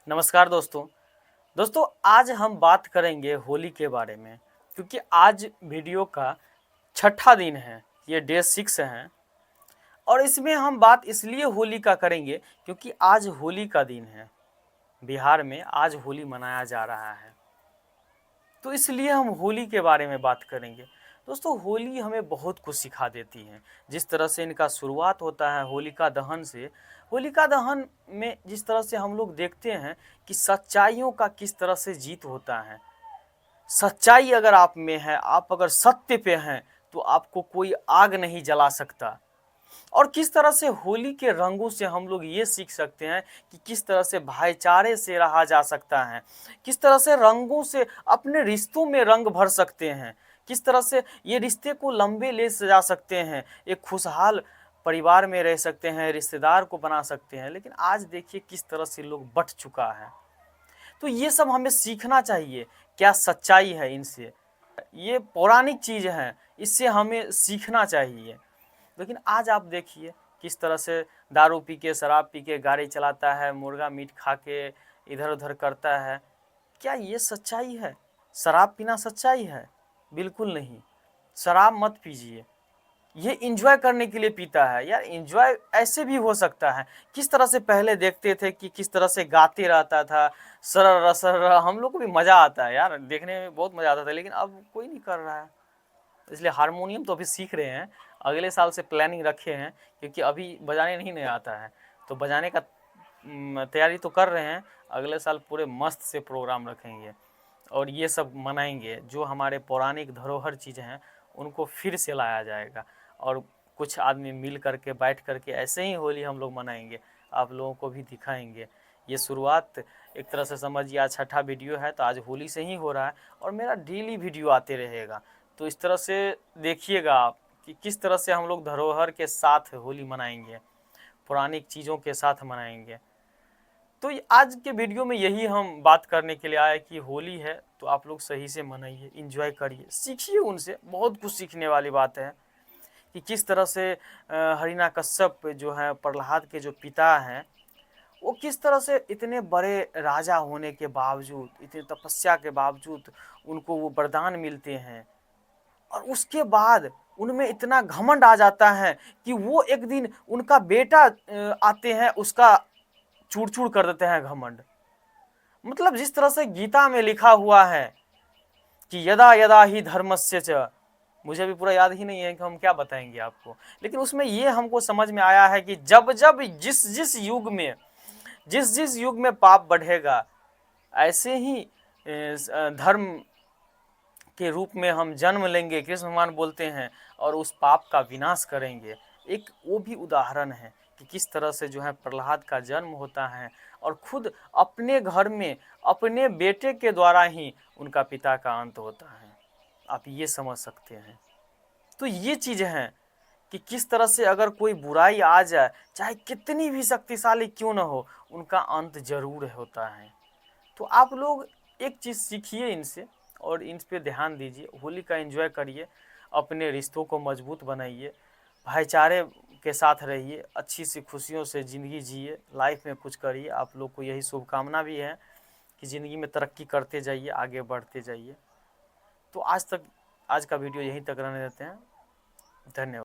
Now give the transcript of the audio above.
नमस्कार दोस्तों आज हम बात करेंगे होली के बारे में, क्योंकि आज वीडियो का छठा दिन है, ये डे 6 है। और इसमें हम बात इसलिए होली का करेंगे क्योंकि आज होली का दिन है। बिहार में आज होली मनाया जा रहा है, तो इसलिए हम होली के बारे में बात करेंगे। दोस्तों होली हमें बहुत कुछ सिखा देती है। जिस तरह से इनका शुरुआत होता है होलिका दहन से, होलिका दहन में जिस तरह से हम लोग देखते हैं कि सच्चाइयों का किस तरह से जीत होता है। सच्चाई अगर आप में है, आप अगर सत्य पे हैं, तो आपको कोई आग नहीं जला सकता। और किस तरह से होली के रंगों से हम लोग ये सीख सकते हैं कि किस तरह से भाईचारे से रहा जा सकता है, किस तरह से रंगों से अपने रिश्तों में रंग भर सकते हैं, किस तरह से ये रिश्ते को लंबे ले जा सकते हैं, एक खुशहाल परिवार में रह सकते हैं, रिश्तेदार को बना सकते हैं। लेकिन आज देखिए किस तरह से लोग बट चुका है। तो ये सब हमें सीखना चाहिए, क्या सच्चाई है इनसे, ये पौराणिक चीज़ है, इससे हमें सीखना चाहिए। लेकिन आज आप देखिए किस तरह से दारू पी के, शराब पी के गाड़ी चलाता है, मुर्गा मीट खा के इधर उधर करता है। क्या ये सच्चाई है? शराब पीना सच्चाई है? बिल्कुल नहीं। शराब मत पीजिए, ये इंजॉय करने के लिए पीता है यार। इंजॉय ऐसे भी हो सकता है। किस तरह से पहले देखते थे कि किस तरह से गाते रहता था, सरर सरर, हम लोग को भी मज़ा आता है यार, देखने में बहुत मज़ा आता था। लेकिन अब कोई नहीं कर रहा है, इसलिए हारमोनियम तो अभी सीख रहे हैं, अगले साल से प्लानिंग रखे हैं, क्योंकि अभी बजाने नहीं आता है। तो बजाने का तैयारी तो कर रहे हैं, अगले साल पूरे मस्त से प्रोग्राम रखेंगे और ये सब मनाएंगे। जो हमारे पौराणिक धरोहर चीज़ें हैं उनको फिर से लाया जाएगा, और कुछ आदमी मिल करके बैठ करके ऐसे ही होली हम लोग मनाएंगे, आप लोगों को भी दिखाएंगे। ये शुरुआत एक तरह से समझिए, आज छठा वीडियो है तो आज होली से ही हो रहा है, और मेरा डेली वीडियो आते रहेगा। तो इस तरह से देखिएगा आप कि किस तरह से हम लोग धरोहर के साथ होली मनाएंगे, पौराणिक चीज़ों के साथ मनाएंगे। तो आज के वीडियो में यही हम बात करने के लिए आए कि होली है तो आप लोग सही से मनाइए, इंजॉय करिए, सीखिए उनसे। बहुत कुछ सीखने वाली बात है कि किस तरह से हिरण्यकश्यप जो है, प्रहलाद के जो पिता हैं, वो किस तरह से इतने बड़े राजा होने के बावजूद, इतनी तपस्या के बावजूद उनको वो वरदान मिलते हैं, और उसके बाद उनमें इतना घमंड आ जाता है कि वो एक दिन उनका बेटा आते हैं, उसका चूर चूर कर देते हैं घमंड। मतलब जिस तरह से गीता में लिखा हुआ है कि यदा यदा ही धर्मस्य च, मुझे भी पूरा याद ही नहीं है कि हम क्या बताएंगे आपको, लेकिन उसमें ये हमको समझ में आया है कि जब जब जिस जिस युग में, जिस जिस युग में पाप बढ़ेगा, ऐसे ही धर्म के रूप में हम जन्म लेंगे, कृष्ण भगवान बोलते हैं, और उस पाप का विनाश करेंगे। एक वो भी उदाहरण है कि किस तरह से जो है प्रहलाद का जन्म होता है, और खुद अपने घर में अपने बेटे के द्वारा ही उनका पिता का अंत होता है। आप ये समझ सकते हैं। तो ये चीज़ है कि किस तरह से अगर कोई बुराई आ जाए, चाहे कितनी भी शक्तिशाली क्यों ना हो, उनका अंत जरूर होता है। तो आप लोग एक चीज़ सीखिए इनसे, और इन पे ध्यान दीजिए, होली का एंजॉय करिए, अपने रिश्तों को मजबूत बनाइए, भाईचारे के साथ रहिए, अच्छी सी खुशियों से ज़िंदगी जिए, लाइफ में कुछ करिए। आप लोग को यही शुभकामना भी है कि ज़िंदगी में तरक्की करते जाइए, आगे बढ़ते जाइए। तो आज का वीडियो यहीं तक रहने देते हैं। धन्यवाद।